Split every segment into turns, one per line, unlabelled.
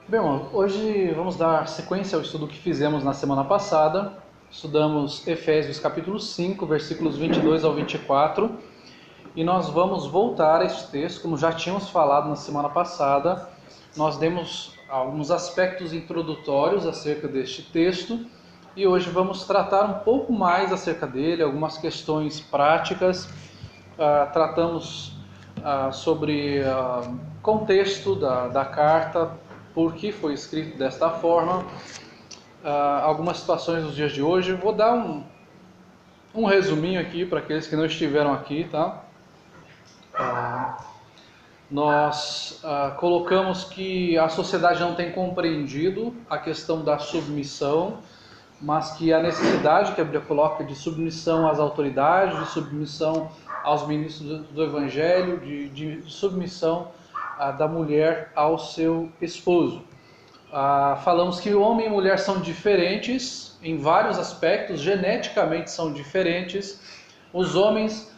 Bem, hoje vamos dar sequência ao estudo que fizemos na semana passada. Estudamos Efésios capítulo 5, versículos 22 ao 24. E nós vamos voltar a este texto, como já tínhamos falado na semana passada. Nós demos alguns aspectos introdutórios acerca deste texto. E hoje vamos tratar um pouco mais acerca dele, algumas questões práticas. Tratamos sobre o contexto da carta, por que foi escrito desta forma, algumas situações nos dias de hoje. Vou dar um resuminho aqui para aqueles que não estiveram aqui, tá? Nós colocamos que a sociedade não tem compreendido a questão da submissão, mas que a necessidade que a Bíblia coloca de submissão às autoridades, de submissão aos ministros do Evangelho, de submissão da mulher ao seu esposo. Falamos que homem e mulher são diferentes em vários aspectos, geneticamente são diferentes. Os homens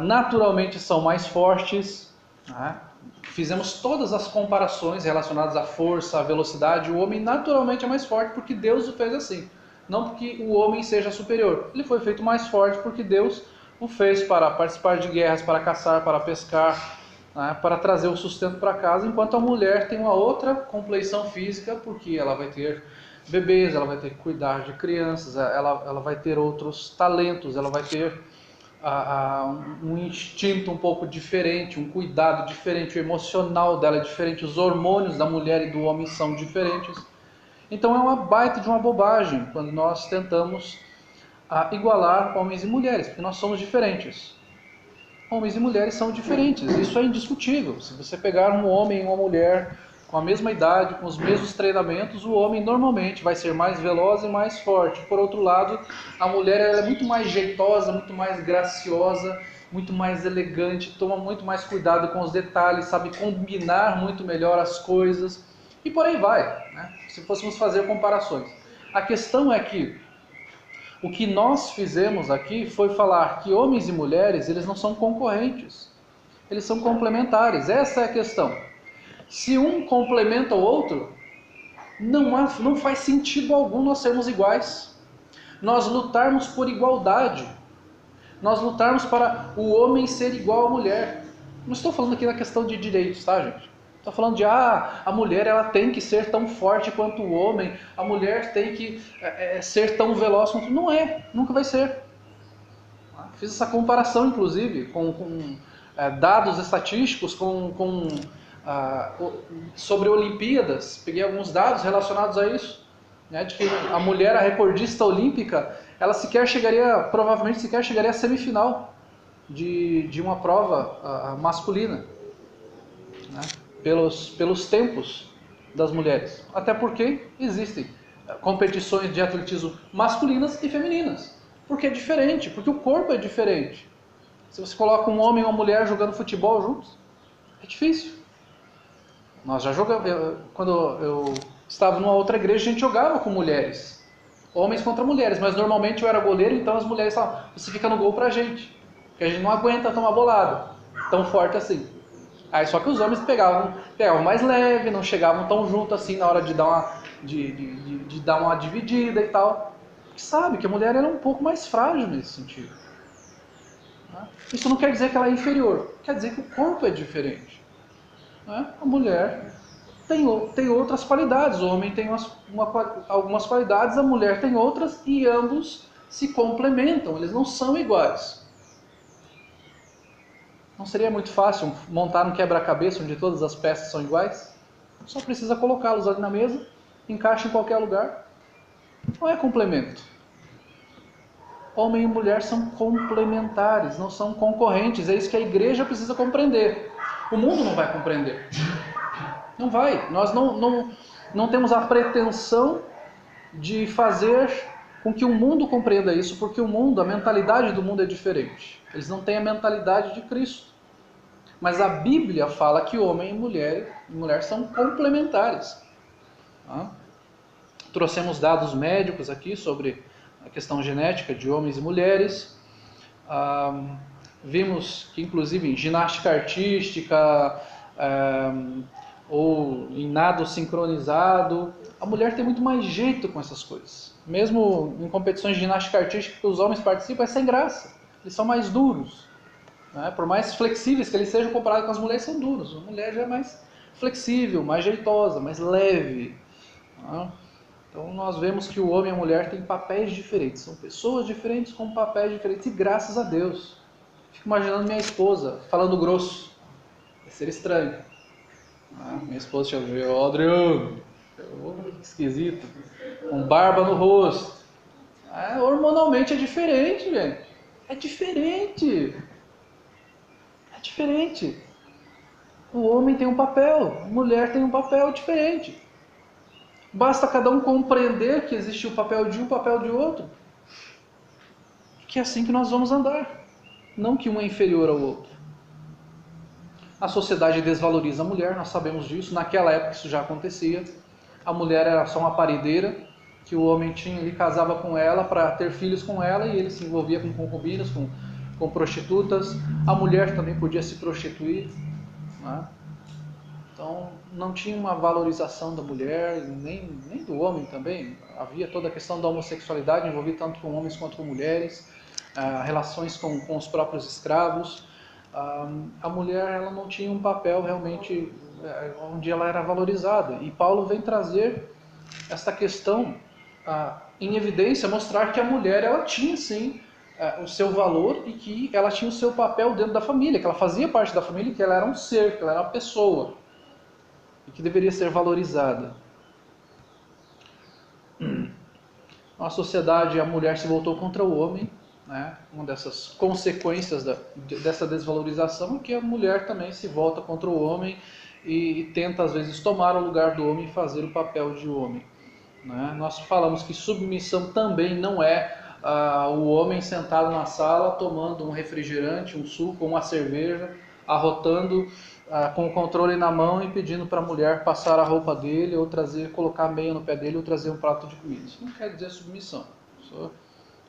naturalmente são mais fortes, né? Fizemos todas as comparações relacionadas à força, à velocidade. O homem naturalmente é mais forte porque Deus o fez assim. Não porque o homem seja superior. Ele foi feito mais forte porque Deus o fez para participar de guerras, para caçar, para pescar, né, para trazer o sustento para casa, enquanto a mulher tem uma outra compleição física, porque ela vai ter bebês, ela vai ter que cuidar de crianças, ela vai ter outros talentos, ela vai ter um instinto um pouco diferente, um cuidado diferente, o emocional dela é diferente, os hormônios da mulher e do homem são diferentes. Então é uma baita de uma bobagem quando nós tentamos igualar homens e mulheres, porque nós somos diferentes. Homens e mulheres são diferentes, isso é indiscutível. Se você pegar um homem e uma mulher com a mesma idade, com os mesmos treinamentos, o homem normalmente vai ser mais veloz e mais forte. Por outro lado, a mulher ela é muito mais jeitosa, muito mais graciosa, muito mais elegante, toma muito mais cuidado com os detalhes, sabe combinar muito melhor as coisas e por aí vai, né? Se fôssemos fazer comparações. A questão é que o que nós fizemos aqui foi falar que homens e mulheres, eles não são concorrentes. Eles são complementares. Essa é a questão. Se um complementa o outro, não faz sentido algum nós sermos iguais. Nós lutarmos por igualdade. Nós lutarmos para o homem ser igual à mulher. Não estou falando aqui na questão de direitos, tá, gente? Estou falando de, a mulher ela tem que ser tão forte quanto o homem, a mulher tem que ser tão veloz quanto... Não é, nunca vai ser. Fiz essa comparação, inclusive, com dados estatísticos sobre Olimpíadas. Peguei alguns dados relacionados a isso, né, de que a mulher, a recordista olímpica, ela provavelmente sequer chegaria à semifinal de uma prova masculina, né? Pelos tempos das mulheres. Até porque existem competições de atletismo masculinas e femininas. Porque é diferente, porque o corpo é diferente. Se você coloca um homem e uma mulher jogando futebol juntos, é difícil. Nós já jogamos, quando eu estava numa outra igreja, a gente jogava com mulheres. Homens contra mulheres, mas normalmente eu era goleiro, então as mulheres falavam, você fica no gol pra gente, porque a gente não aguenta tomar bolada, tão forte assim. Aí só que os homens pegavam mais leve, não chegavam tão junto assim na hora de dar uma dividida e tal. Porque sabe que a mulher era um pouco mais frágil nesse sentido. Isso não quer dizer que ela é inferior, quer dizer que o corpo é diferente. A mulher tem outras qualidades, o homem tem algumas qualidades, a mulher tem outras e ambos se complementam, eles não são iguais. Não seria muito fácil montar um quebra-cabeça onde todas as peças são iguais? Só precisa colocá-los ali na mesa, encaixa em qualquer lugar. Não é complemento. Homem e mulher são complementares, não são concorrentes. É isso que a igreja precisa compreender. O mundo não vai compreender. Não vai. Nós não temos a pretensão de fazer com que o mundo compreenda isso, porque o mundo, a mentalidade do mundo é diferente. Eles não têm a mentalidade de Cristo. Mas a Bíblia fala que homem e mulher são complementares. Trouxemos dados médicos aqui sobre a questão genética de homens e mulheres. Vimos que, inclusive, em ginástica artística, ou em nado sincronizado. A mulher tem muito mais jeito com essas coisas. Mesmo em competições de ginástica artística que os homens participam, é sem graça. Eles são mais duros. Né? Por mais flexíveis que eles sejam comparados com as mulheres, são duros. A mulher já é mais flexível, mais jeitosa, mais leve. Né? Então nós vemos que o homem e a mulher têm papéis diferentes. São pessoas diferentes com papéis diferentes. E graças a Deus. Fico imaginando minha esposa falando grosso. Vai ser estranho. Minha esposa chama, ô Adriano, esquisito, com barba no rosto. Hormonalmente é diferente, gente. É diferente. É diferente. O homem tem um papel, a mulher tem um papel diferente. Basta cada um compreender que existe o papel de um, o papel de outro. Que é assim que nós vamos andar. Não que um é inferior ao outro. A sociedade desvaloriza a mulher, nós sabemos disso. Naquela época isso já acontecia. A mulher era só uma parideira, que o homem tinha, ele casava com ela para ter filhos com ela e ele se envolvia com concubinas, com prostitutas. A mulher também podia se prostituir. Né? Então não tinha uma valorização da mulher, nem do homem também. Havia toda a questão da homossexualidade, envolvida tanto com homens quanto com mulheres, relações com os próprios escravos. A mulher ela não tinha um papel realmente onde ela era valorizada. E Paulo vem trazer esta questão em evidência, mostrar que a mulher ela tinha sim o seu valor e que ela tinha o seu papel dentro da família, que ela fazia parte da família, que ela era um ser, que ela era uma pessoa e que deveria ser valorizada. Na sociedade a mulher se voltou contra o homem. Né? Uma dessas consequências dessa desvalorização é que a mulher também se volta contra o homem e tenta às vezes tomar o lugar do homem e fazer o papel de homem. Né? Nós falamos que submissão também não é o homem sentado na sala tomando um refrigerante, um suco, uma cerveja, arrotando com o controle na mão e pedindo para a mulher passar a roupa dele ou colocar a meia no pé dele ou trazer um prato de comida. Isso não quer dizer submissão.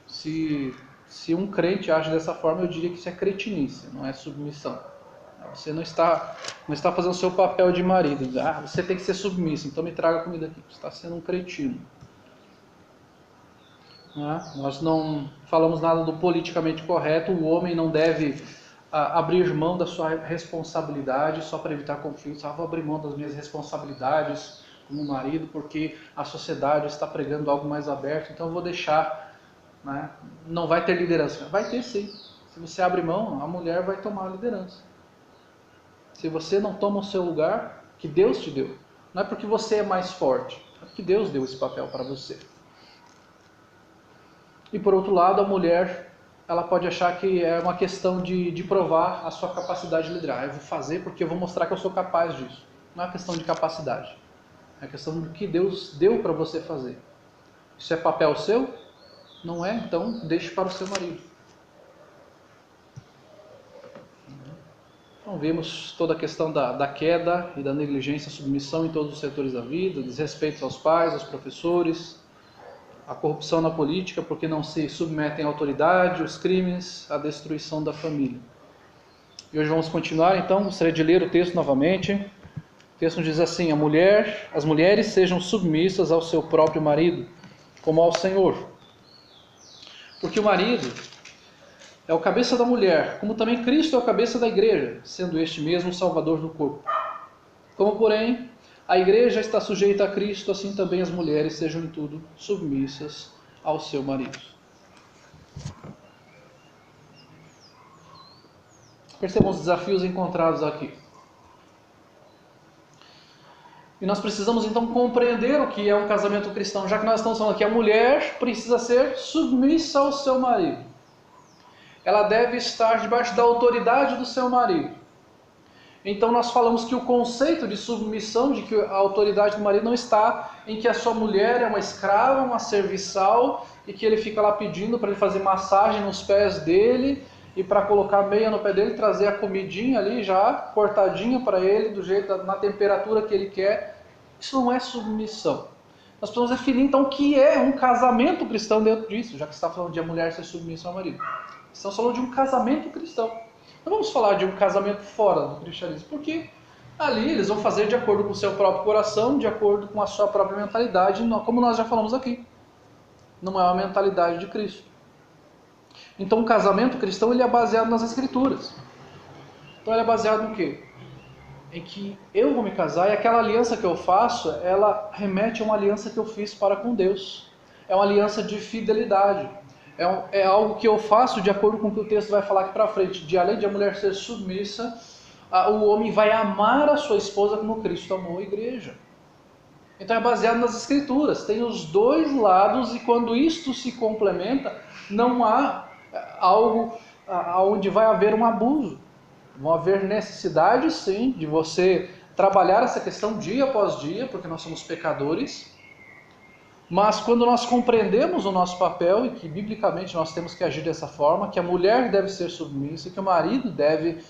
Se um crente age dessa forma, eu diria que isso é cretinice, não é submissão. Você não está fazendo o seu papel de marido. Você tem que ser submisso, então me traga a comida aqui. Você está sendo um cretino. Nós não falamos nada do politicamente correto. O homem não deve abrir mão da sua responsabilidade só para evitar conflitos. Vou abrir mão das minhas responsabilidades como marido porque a sociedade está pregando algo mais aberto, então eu vou deixar. Né? Não vai ter liderança. Vai ter sim. Se você abre mão, a mulher vai tomar a liderança. Se você não toma o seu lugar, que Deus te deu. Não é porque você é mais forte, é porque Deus deu esse papel para você. E por outro lado, a mulher, ela pode achar que é uma questão de provar a sua capacidade de liderar. Eu vou fazer porque eu vou mostrar que eu sou capaz disso. Não é questão de capacidade. É questão do que Deus deu para você fazer. Isso é papel seu? Não é? Então deixe para o seu marido. Então vemos toda a questão da queda e da negligência, submissão em todos os setores da vida, desrespeito aos pais, aos professores, a corrupção na política porque não se submetem à autoridade, os crimes, a destruição da família. E hoje vamos continuar, então, gostaria de ler o texto novamente. O texto diz assim: as mulheres sejam submissas ao seu próprio marido, como ao Senhor. Porque o marido é o cabeça da mulher, como também Cristo é o cabeça da igreja, sendo este mesmo o Salvador do corpo. Como, porém, a igreja está sujeita a Cristo, assim também as mulheres sejam em tudo submissas ao seu marido. Percebam os desafios encontrados aqui. E nós precisamos então compreender o que é um casamento cristão, já que nós estamos falando que a mulher precisa ser submissa ao seu marido. Ela deve estar debaixo da autoridade do seu marido. Então nós falamos que o conceito de submissão, de que a autoridade do marido não está em que a sua mulher é uma escrava, uma serviçal, e que ele fica lá pedindo para ele fazer massagem nos pés dele, e para colocar meia no pé dele, trazer a comidinha ali já cortadinha para ele, do jeito, na temperatura que ele quer. Isso não é submissão. Nós precisamos definir então o que é um casamento cristão dentro disso, já que está falando de a mulher ser submissa ao marido. Estamos falando de um casamento cristão. Não vamos falar de um casamento fora do cristianismo, porque Ali eles vão fazer de acordo com o seu próprio coração, de acordo com a sua própria mentalidade, como nós já falamos aqui. Não é a mentalidade de Cristo. Então o casamento cristão ele é baseado nas Escrituras. Então ele é baseado no quê? Em que eu vou me casar e aquela aliança que eu faço, ela remete a uma aliança que eu fiz para com Deus. É uma aliança de fidelidade. É algo que eu faço de acordo com o que o texto vai falar aqui para frente. De além de a mulher ser submissa, o homem vai amar a sua esposa como Cristo amou a igreja. Então é baseado nas Escrituras. Tem os dois lados e quando isto se complementa, não há algo onde vai haver um abuso. Vão haver necessidade, sim, de você trabalhar essa questão dia após dia, porque nós somos pecadores. Mas quando nós compreendemos o nosso papel e que biblicamente nós temos que agir dessa forma, que a mulher deve ser submissa, que o marido deve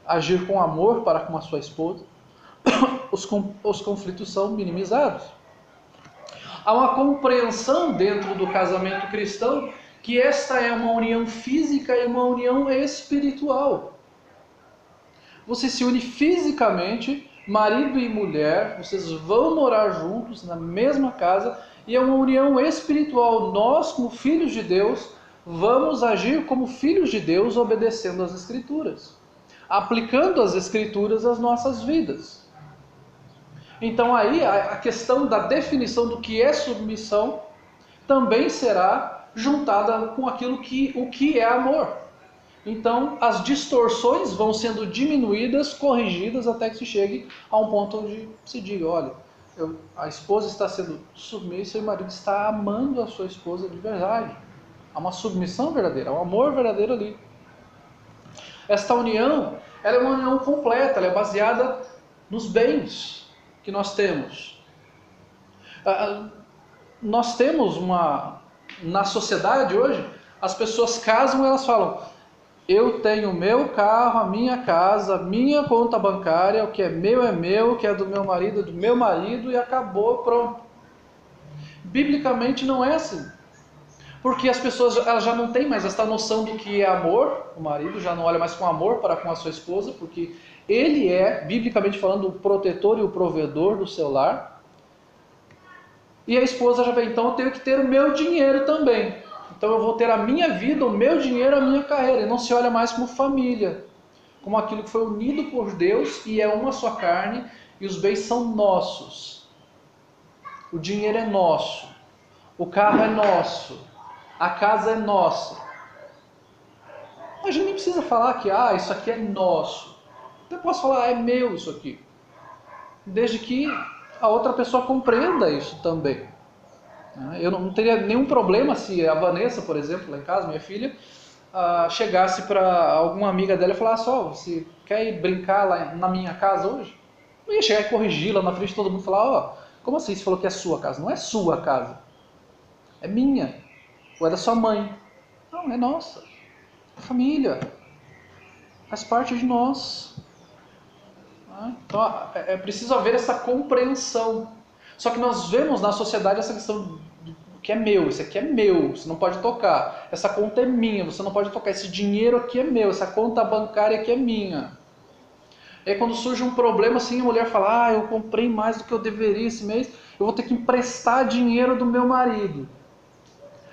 agir com amor para com a sua esposa, os conflitos são minimizados. Há uma compreensão dentro do casamento cristão que esta é uma união física e uma união espiritual. Você se une fisicamente, marido e mulher, vocês vão morar juntos na mesma casa e é uma união espiritual. Nós, como filhos de Deus, vamos agir como filhos de Deus obedecendo às Escrituras, aplicando as Escrituras às nossas vidas. Então aí a questão da definição do que é submissão também será juntada com aquilo o que é amor. Então, as distorções vão sendo diminuídas, corrigidas, até que se chegue a um ponto onde se diga, olha, a esposa está sendo submissa e o marido está amando a sua esposa de verdade. Há uma submissão verdadeira, há um amor verdadeiro ali. Esta união, ela é uma união completa, ela é baseada nos bens que nós temos. Nós temos na sociedade hoje, as pessoas casam e elas falam, eu tenho meu carro, a minha casa, a minha conta bancária, o que é meu, o que é do meu marido e acabou, pronto. Biblicamente não é assim. Porque as pessoas elas já não têm mais essa noção do que é amor, o marido já não olha mais com amor para com a sua esposa, porque ele é, biblicamente falando, o protetor e o provedor do seu lar. E a esposa já vê, então eu tenho que ter o meu dinheiro também. Então eu vou ter a minha vida, o meu dinheiro, a minha carreira. E não se olha mais como família, como aquilo que foi unido por Deus e é uma só carne e os bens são nossos. O dinheiro é nosso, o carro é nosso, a casa é nossa. A gente nem precisa falar que isso aqui é nosso. Eu posso falar, é meu isso aqui. Desde que a outra pessoa compreenda isso também. Eu não teria nenhum problema se a Vanessa, por exemplo, lá em casa, minha filha, chegasse para alguma amiga dela e falasse, você quer ir brincar lá na minha casa hoje? Eu ia chegar e corrigi lá na frente de todo mundo e falar, como assim você falou que é sua casa? Não é sua casa, é minha, ou é da sua mãe. Não, é nossa, é família, faz parte de nós. Então é preciso haver essa compreensão. Só que nós vemos na sociedade essa questão do que é meu, isso aqui é meu, você não pode tocar. Essa conta é minha, você não pode tocar. Esse dinheiro aqui é meu, essa conta bancária aqui é minha. E aí quando surge um problema assim, a mulher fala, eu comprei mais do que eu deveria esse mês, eu vou ter que emprestar dinheiro do meu marido.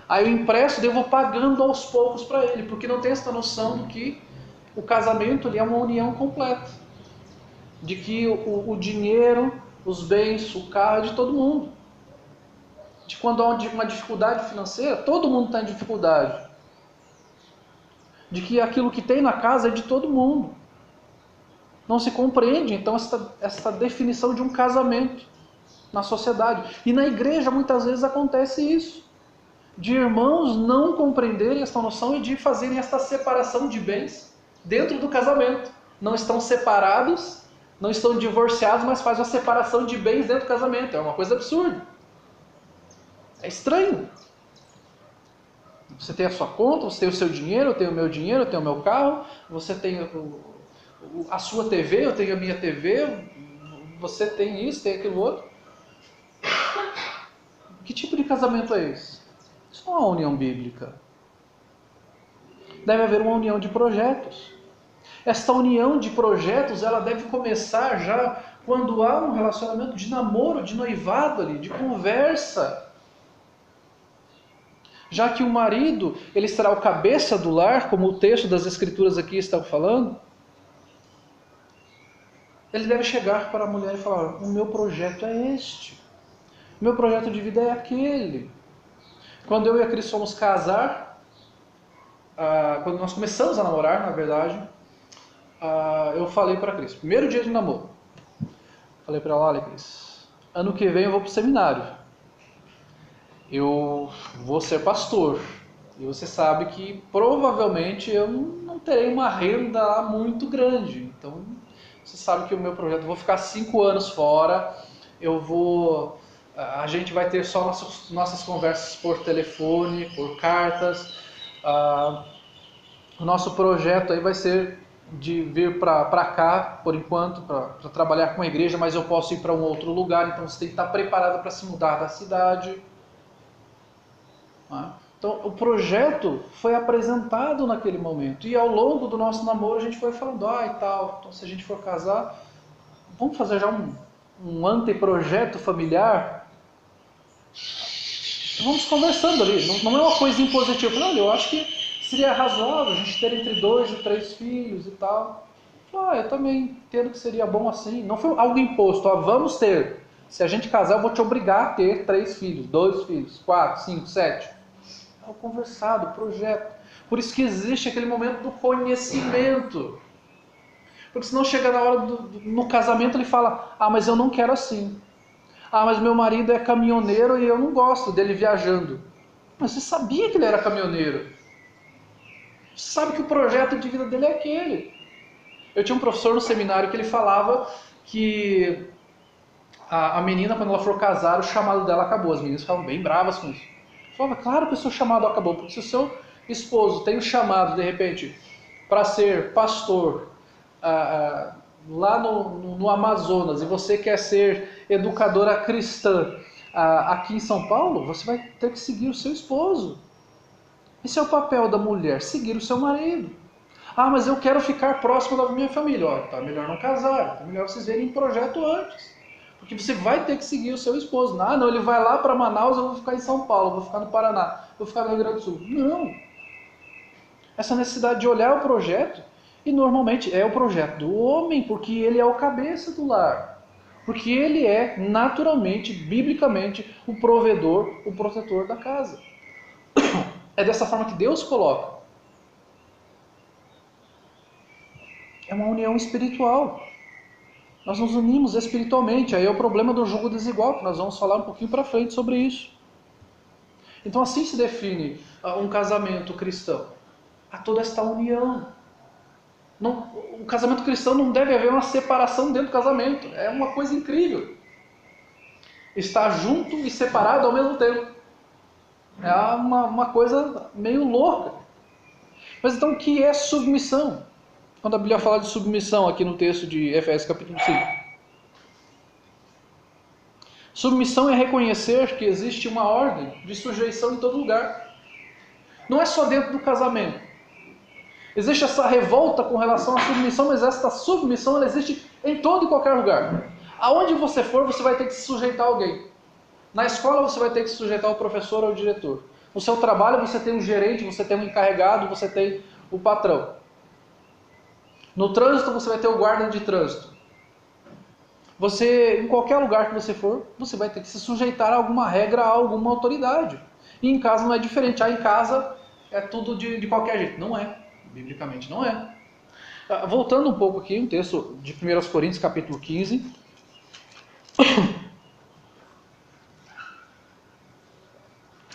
Aí eu empresto e eu vou pagando aos poucos para ele, porque não tem essa noção do que o casamento ali é uma união completa. De que o dinheiro, os bens, o carro é de todo mundo. De quando há uma dificuldade financeira, todo mundo está em dificuldade. De que aquilo que tem na casa é de todo mundo. Não se compreende, então, essa definição de um casamento na sociedade. E na igreja, muitas vezes, acontece isso. De irmãos não compreenderem essa noção e de fazerem essa separação de bens dentro do casamento. Não estão separados, não estão divorciados, mas faz uma separação de bens dentro do casamento. É uma coisa absurda. É estranho. Você tem a sua conta, você tem o seu dinheiro, eu tenho o meu dinheiro, eu tenho o meu carro, você tem a sua TV, eu tenho a minha TV, você tem isso, tem aquilo outro. Que tipo de casamento é esse? Isso não é uma união bíblica. Deve haver uma união de projetos. Esta união de projetos, ela deve começar já quando há um relacionamento de namoro, de noivado ali, de conversa. Já que o marido, ele será o cabeça do lar, como o texto das Escrituras aqui está falando, ele deve chegar para a mulher e falar: o meu projeto é este, o meu projeto de vida é aquele. Quando eu e a Cris fomos casar, quando nós começamos a namorar, na verdade, eu falei para a Cris, primeiro dia de namoro, falei para ela: olha, Cris, ano que vem eu vou para o seminário, eu vou ser pastor, e você sabe que provavelmente eu não terei uma renda muito grande, então você sabe que o meu projeto, eu vou ficar 5 anos fora, a gente vai ter só nossas conversas por telefone, por cartas, o nosso projeto aí vai ser de vir para cá, por enquanto, para trabalhar com a igreja, mas eu posso ir para um outro lugar, então você tem que estar preparado para se mudar da cidade. Então, o projeto foi apresentado naquele momento, e ao longo do nosso namoro a gente foi falando, e tal, então se a gente for casar, vamos fazer já um anteprojeto familiar? Vamos conversando ali, não é uma coisa impositiva. Olha, eu acho que seria razoável a gente ter entre 2 e 3 filhos e tal. Eu também entendo que seria bom assim. Não foi algo imposto, vamos ter. Se a gente casar, eu vou te obrigar a ter 3 filhos, 2 filhos, 4, 5, 7. É o conversado, o projeto. Por isso que existe aquele momento do conhecimento. Porque senão chega na hora no casamento ele fala, mas eu não quero assim. Mas meu marido é caminhoneiro e eu não gosto dele viajando. Mas você sabia que ele era caminhoneiro. Você sabe que o projeto de vida dele é aquele. Eu tinha um professor no seminário que ele falava que a menina, quando ela for casar, o chamado dela acabou. As meninas ficavam bem bravas com isso. Eu falava, claro que o seu chamado acabou, porque se o seu esposo tem o chamado, de repente, para ser pastor lá no Amazonas, e você quer ser educadora cristã aqui em São Paulo, você vai ter que seguir o seu esposo. Esse é o papel da mulher, seguir o seu marido. Mas eu quero ficar próximo da minha família. Tá melhor não casar, tá melhor vocês verem um projeto antes. Porque você vai ter que seguir o seu esposo. Não, ele vai lá para Manaus, eu vou ficar em São Paulo, vou ficar no Paraná, vou ficar no Rio Grande do Sul. Não. Essa necessidade de olhar o projeto, e normalmente é o projeto do homem, porque ele é o cabeça do lar. Porque ele é, naturalmente, biblicamente, o provedor, o protetor da casa. É dessa forma que Deus coloca. É uma união espiritual. Nós nos unimos espiritualmente. Aí é o problema do jugo desigual, que nós vamos falar um pouquinho para frente sobre isso. Então assim se define um casamento cristão. Há toda esta união. O casamento cristão não deve haver uma separação dentro do casamento. É uma coisa incrível. Estar junto e separado ao mesmo tempo. É uma coisa meio louca. Mas então o que é submissão? Quando a Bíblia fala de submissão aqui no texto de Efésios capítulo 5. Submissão é reconhecer que existe uma ordem de sujeição em todo lugar. Não é só dentro do casamento. Existe essa revolta com relação à submissão, mas esta submissão ela existe em todo e qualquer lugar. Aonde você for, você vai ter que se sujeitar a alguém. Na escola você vai ter que se sujeitar ao professor ou ao diretor. No seu trabalho você tem um gerente, você tem um encarregado, você tem o patrão. No trânsito você vai ter o guarda de trânsito. Em qualquer lugar que você for, você vai ter que se sujeitar a alguma regra, a alguma autoridade. E em casa não é diferente. Em casa é tudo de qualquer jeito. Não é. Biblicamente não é. Voltando um pouco aqui, um texto de 1 Coríntios capítulo 15.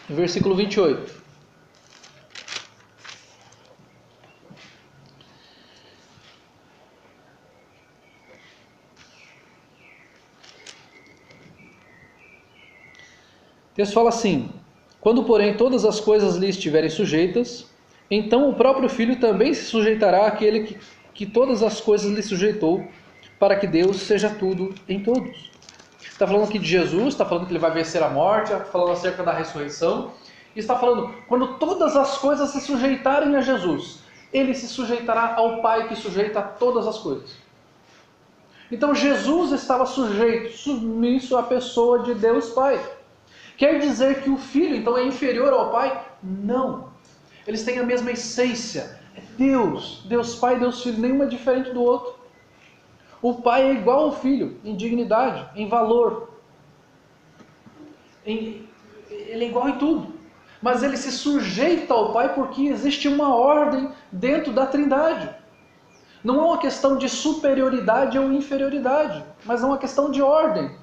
Versículo 28. O texto fala assim: quando, porém, todas as coisas lhe estiverem sujeitas, então o próprio Filho também se sujeitará àquele que todas as coisas lhe sujeitou, para que Deus seja tudo em todos. Está falando aqui de Jesus, está falando que ele vai vencer a morte, está falando acerca da ressurreição, e está falando, quando todas as coisas se sujeitarem a Jesus, ele se sujeitará ao Pai que sujeita a todas as coisas. Então Jesus estava sujeito, submisso à pessoa de Deus Pai. Quer dizer que o Filho então é inferior ao Pai? Não. Eles têm a mesma essência. É Deus, Deus Pai e Deus Filho, nenhuma é diferente do outro. O Pai é igual ao Filho, em dignidade, em valor. Ele é igual em tudo. Mas ele se sujeita ao Pai porque existe uma ordem dentro da Trindade. Não é uma questão de superioridade ou inferioridade, mas é uma questão de ordem.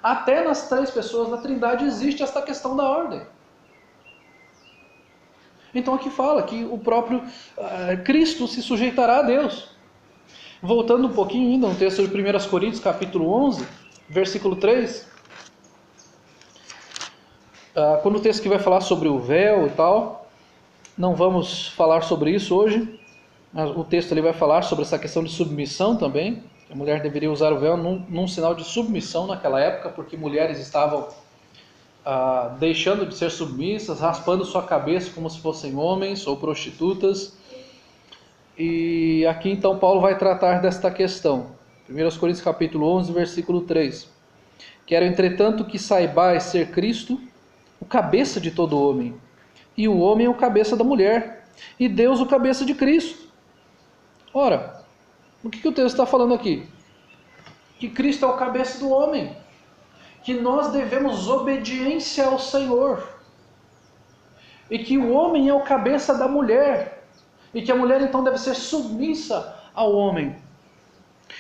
Até nas três pessoas da Trindade existe esta questão da ordem. Então aqui fala que o próprio Cristo se sujeitará a Deus. Voltando um pouquinho ainda no texto de 1 Coríntios, capítulo 11, versículo 3. Quando o texto que vai falar sobre o véu e tal, não vamos falar sobre isso hoje. O texto ali vai falar sobre essa questão de submissão também. A mulher deveria usar o véu num sinal de submissão naquela época, porque mulheres estavam deixando de ser submissas, raspando sua cabeça como se fossem homens ou prostitutas. E aqui então Paulo vai tratar desta questão. 1 Coríntios capítulo 11, versículo 3. Quero entretanto que saibais ser Cristo o cabeça de todo homem, e o homem é o cabeça da mulher, e Deus o cabeça de Cristo. Ora, o que o texto está falando aqui? Que Cristo é o cabeça do homem, que nós devemos obediência ao Senhor, e que o homem é o cabeça da mulher, e que a mulher então deve ser submissa ao homem.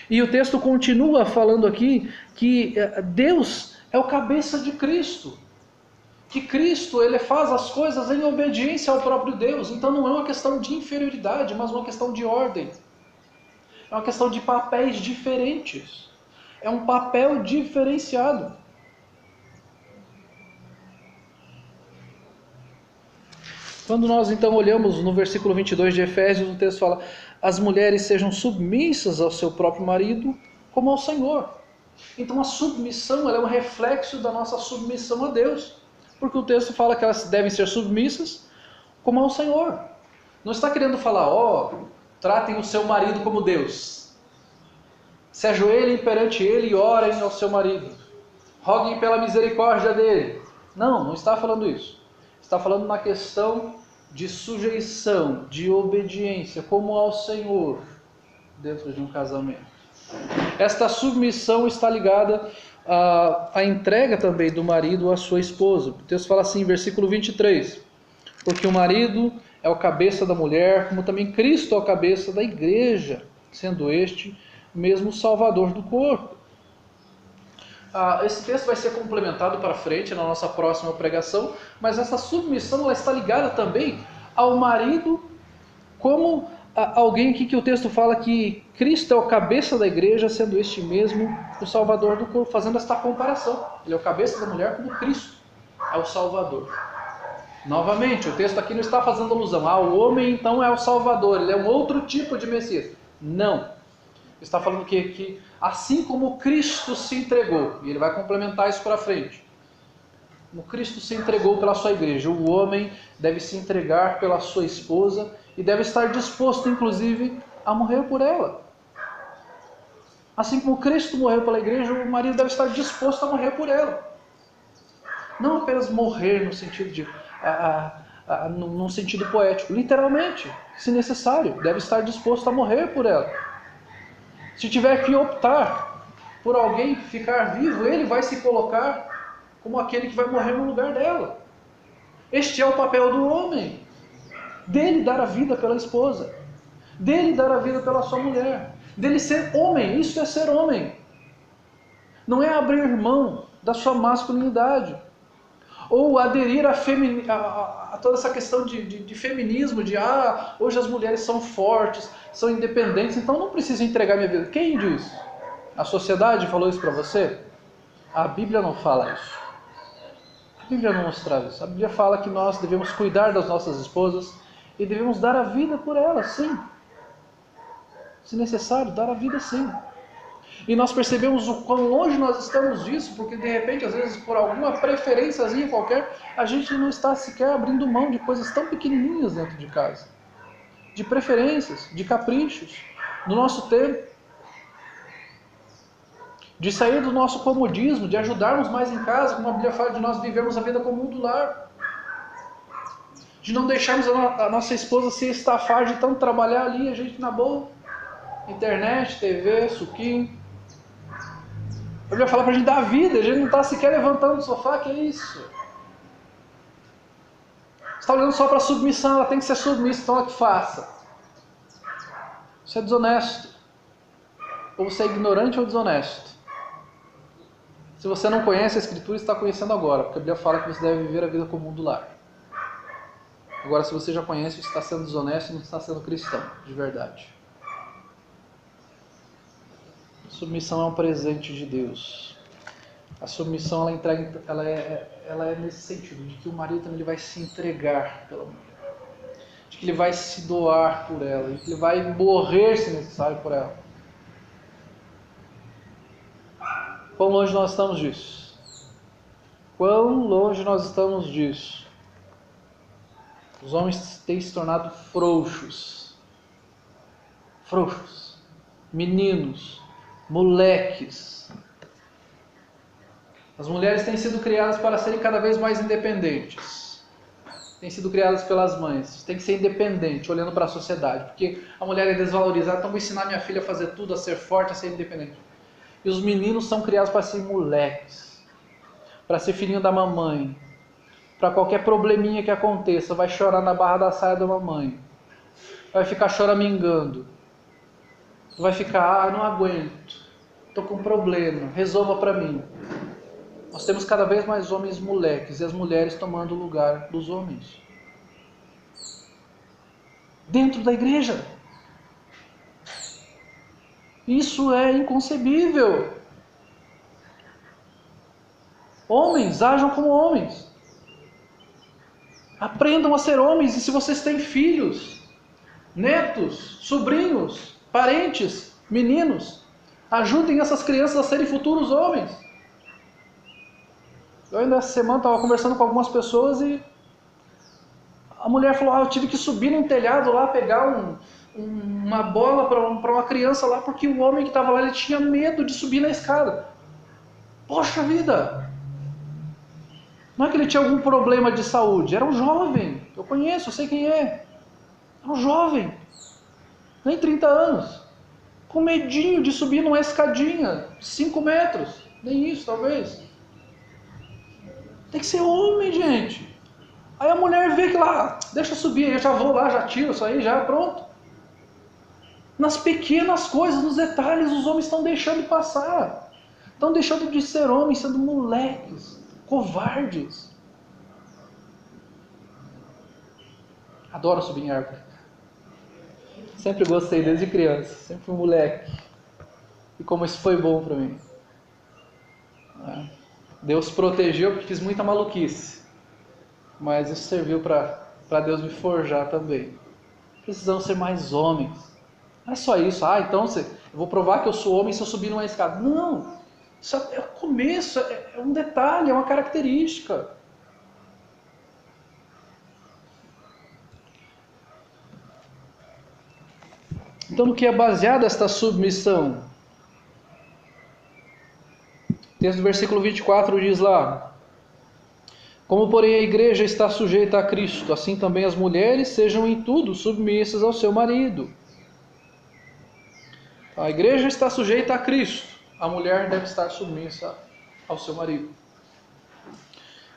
E o texto continua falando aqui que Deus é o cabeça de Cristo, que Cristo ele faz as coisas em obediência ao próprio Deus. Então não é uma questão de inferioridade, mas uma questão de ordem. É uma questão de papéis diferentes. É um papel diferenciado. Quando nós então olhamos no versículo 22 de Efésios, o texto fala: as mulheres sejam submissas ao seu próprio marido como ao Senhor. Então a submissão ela é um reflexo da nossa submissão a Deus. Porque o texto fala que elas devem ser submissas como ao Senhor. Não está querendo falar, tratem o seu marido como Deus. Se ajoelhem perante ele e orem ao seu marido. Roguem pela misericórdia dele. Não está falando isso. Está falando na questão de sujeição, de obediência, como ao Senhor, dentro de um casamento. Esta submissão está ligada à entrega também do marido à sua esposa. O texto fala assim, versículo 23. Porque o marido é o cabeça da mulher, como também Cristo é o cabeça da igreja, sendo este mesmo o salvador do corpo. Esse texto vai ser complementado para frente na nossa próxima pregação, mas essa submissão ela está ligada também ao marido como alguém aqui que o texto fala que Cristo é o cabeça da igreja, sendo este mesmo o salvador do corpo, fazendo esta comparação. Ele é o cabeça da mulher como Cristo é o salvador. Novamente, o texto aqui não está fazendo alusão. O homem então é o salvador, ele é um outro tipo de Messias. Não. Está falando que assim como Cristo se entregou, e ele vai complementar isso para frente, como Cristo se entregou pela sua igreja, o homem deve se entregar pela sua esposa e deve estar disposto, inclusive, a morrer por ela. Assim como Cristo morreu pela igreja, o marido deve estar disposto a morrer por ela. Não apenas morrer no sentido de num sentido poético, literalmente, se necessário, deve estar disposto a morrer por ela. Se tiver que optar por alguém ficar vivo, ele vai se colocar como aquele que vai morrer no lugar dela. Este é o papel do homem, dele dar a vida pela esposa, dele dar a vida pela sua mulher, dele ser homem. Isso é ser homem. Não é abrir mão da sua masculinidade, ou aderir a toda essa questão de feminismo, hoje as mulheres são fortes, são independentes, então não preciso entregar minha vida. Quem diz? A sociedade falou isso para você? A Bíblia não fala isso. A Bíblia não nos traz isso. A Bíblia fala que nós devemos cuidar das nossas esposas e devemos dar a vida por elas, sim. Se necessário, dar a vida sim. E nós percebemos o quão longe nós estamos disso, porque de repente, às vezes, por alguma preferênciazinha qualquer, a gente não está sequer abrindo mão de coisas tão pequenininhas dentro de casa. de preferências, de caprichos, do nosso tempo, de sair do nosso comodismo, de ajudarmos mais em casa, como a Bíblia fala, de nós vivermos a vida comum do lar, de não deixarmos a nossa esposa se estafar de tanto trabalhar ali, a gente na boa, internet, TV, suquinho. A Bíblia fala pra gente dar vida, a gente não está sequer levantando do sofá, que é isso? Você está olhando só para a submissão, ela tem que ser submissa, então ela que faça. Isso é desonesto. Ou você é ignorante ou desonesto. Se você não conhece a Escritura, está conhecendo agora, porque a Bíblia fala que você deve viver a vida comum do lar. Agora, se você já conhece, você está sendo desonesto e não está sendo cristão, de verdade. A submissão é um presente de Deus. A submissão ela é nesse sentido, de que o marido ele vai se entregar pela mulher, de que ele vai se doar por ela, de que ele vai morrer se necessário por ela. Quão longe nós estamos disso? Quão longe nós estamos disso? Os homens têm se tornado frouxos. Frouxos. Meninos. Moleques. As mulheres têm sido criadas para serem cada vez mais independentes. Têm sido criadas pelas mães. Tem que ser independente, olhando para a sociedade. Porque a mulher é desvalorizada, então vou ensinar minha filha a fazer tudo, a ser forte, a ser independente. E os meninos são criados para ser moleques. Para ser filhinho da mamãe. Para qualquer probleminha que aconteça, vai chorar na barra da saia da mamãe. Vai ficar choramingando. Vai ficar, não aguento. Estou com um problema, resolva para mim. Nós temos cada vez mais homens moleques e as mulheres tomando o lugar dos homens. Dentro da igreja. Isso é inconcebível. Homens, ajam como homens. Aprendam a ser homens. E se vocês têm filhos, netos, sobrinhos, parentes, meninos, ajudem essas crianças a serem futuros homens. Eu ainda essa semana estava conversando com algumas pessoas e a mulher falou, eu tive que subir num telhado lá, pegar uma bola para uma criança lá, porque o homem que estava lá ele tinha medo de subir na escada. Poxa vida! Não é que ele tinha algum problema de saúde, era um jovem. Eu conheço, eu sei quem é. É um jovem, nem 30 anos, com medinho de subir numa escadinha, 5 metros, nem isso talvez. Tem que ser homem, gente. Aí a mulher vê que lá, deixa eu subir, eu já vou lá, já tiro isso aí, já pronto. Nas pequenas coisas, nos detalhes, os homens estão deixando passar. Estão deixando de ser homens, sendo moleques, covardes. Adoro subir em árvore. Sempre gostei desde criança, sempre fui moleque. E como isso foi bom para mim. Deus protegeu porque fiz muita maluquice. Mas isso serviu para Deus me forjar também. Precisamos ser mais homens. Não é só isso. Então eu vou provar que eu sou homem se eu subir numa escada. Não. Isso é o começo, é um detalhe, é uma característica. Então, no que é baseada esta submissão? O texto do versículo 24 diz lá: como, porém, a igreja está sujeita a Cristo, assim também as mulheres sejam em tudo submissas ao seu marido. A igreja está sujeita a Cristo, a mulher deve estar submissa ao seu marido.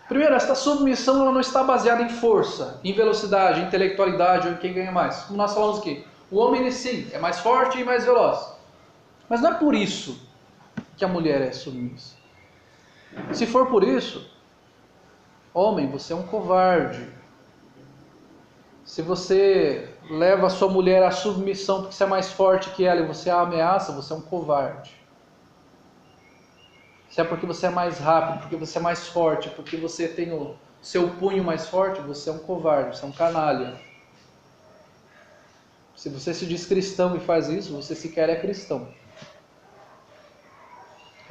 Primeiro, esta submissão ela não está baseada em força, em velocidade, em intelectualidade ou em quem ganha mais. Como nós falamos aqui, o homem sim é mais forte e mais veloz. Mas não é por isso que a mulher é submissa. Se for por isso, homem, você é um covarde. Se você leva a sua mulher à submissão porque você é mais forte que ela e você a ameaça, você é um covarde. Se é porque você é mais rápido, porque você é mais forte, porque você tem o seu punho mais forte, você é um covarde, você é um canalha. Se você se diz cristão e faz isso, você sequer é cristão.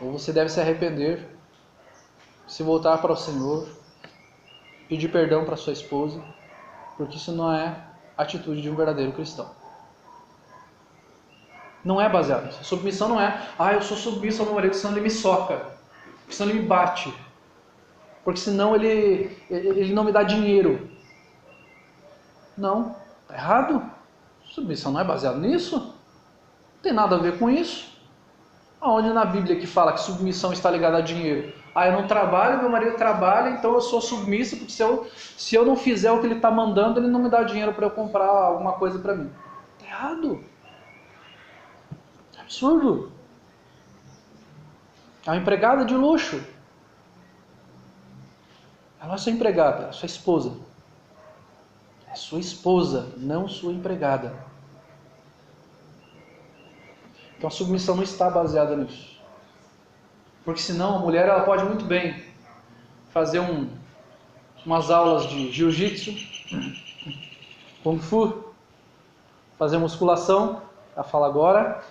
Ou você deve se arrepender, se voltar para o Senhor, pedir perdão para sua esposa, porque isso não é atitude de um verdadeiro cristão. Não é baseado nisso. A submissão não é, eu sou submisso ao meu marido, senão ele me soca, senão ele me bate, porque senão ele não me dá dinheiro. Não, está errado. Submissão não é baseado nisso. Não tem nada a ver com isso. Aonde na Bíblia que fala que submissão está ligada a dinheiro? Eu não trabalho, meu marido trabalha, então eu sou submisso, porque se eu não fizer o que ele está mandando, ele não me dá dinheiro para eu comprar alguma coisa para mim. Está errado. É absurdo. É uma empregada de luxo. Ela não é sua empregada, é sua esposa. É sua esposa, não sua empregada. Então a submissão não está baseada nisso. Porque senão a mulher ela pode muito bem fazer umas aulas de jiu-jitsu, kung fu, fazer musculação. Ela fala agora,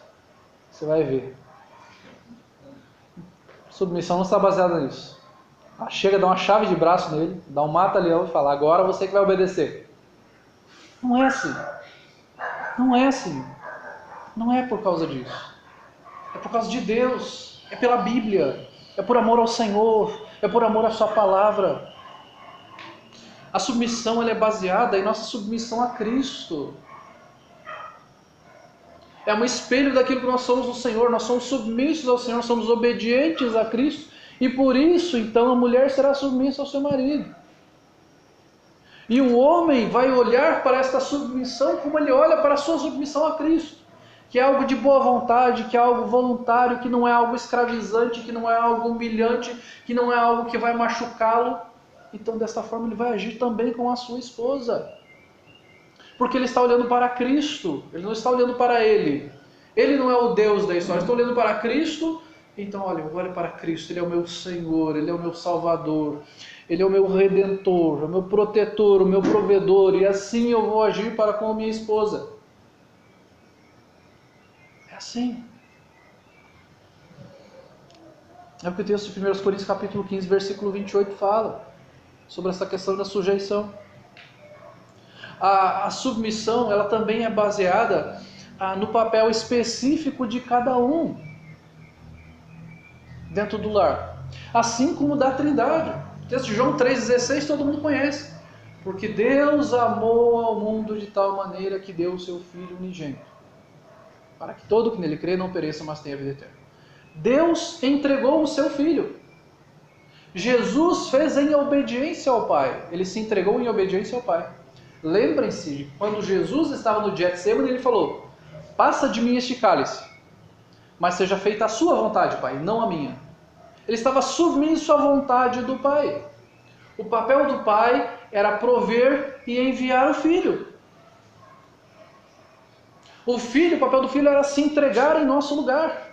você vai ver. Submissão não está baseada nisso. Ela chega, dá uma chave de braço nele, dá um mata-leão e fala, agora você que vai obedecer. Não é assim. Não é assim. Não é por causa disso. É por causa de Deus. É pela Bíblia. É por amor ao Senhor. É por amor à sua palavra. A submissão ela é baseada em nossa submissão a Cristo. É um espelho daquilo que nós somos no Senhor. Nós somos submissos ao Senhor, nós somos obedientes a Cristo. E por isso, então, a mulher será submissa ao seu marido. E o homem vai olhar para esta submissão como ele olha para a sua submissão a Cristo. Que é algo de boa vontade, que é algo voluntário, que não é algo escravizante, que não é algo humilhante, que não é algo que vai machucá-lo. Então, desta forma, ele vai agir também com a sua esposa. Porque ele está olhando para Cristo, ele não está olhando para ele. Ele não é o Deus da história, estou olhando para Cristo. Então, olha, eu olho para Cristo, Ele é o meu Senhor, Ele é o meu Salvador, Ele é o meu Redentor, o meu protetor, o meu provedor, e assim eu vou agir para com a minha esposa. É assim. É o que o texto de 1 Coríntios capítulo 15, versículo 28 fala, sobre essa questão da sujeição. A submissão, ela também é baseada no papel específico de cada um dentro do lar, assim como da Trindade. O texto de João 3,16 todo mundo conhece. Porque Deus amou ao mundo de tal maneira que deu o seu Filho unigênito, para que todo que nele crê não pereça, mas tenha vida eterna. Deus entregou o seu Filho. Jesus fez em obediência ao Pai. Ele se entregou em obediência ao Pai. Lembrem-se de quando Jesus estava no Getsemane, ele falou, passa de mim este cálice, mas seja feita a sua vontade, Pai, não a minha. Ele estava submisso à vontade do Pai. O papel do Pai era prover e enviar o Filho. O papel do Filho era se entregar em nosso lugar.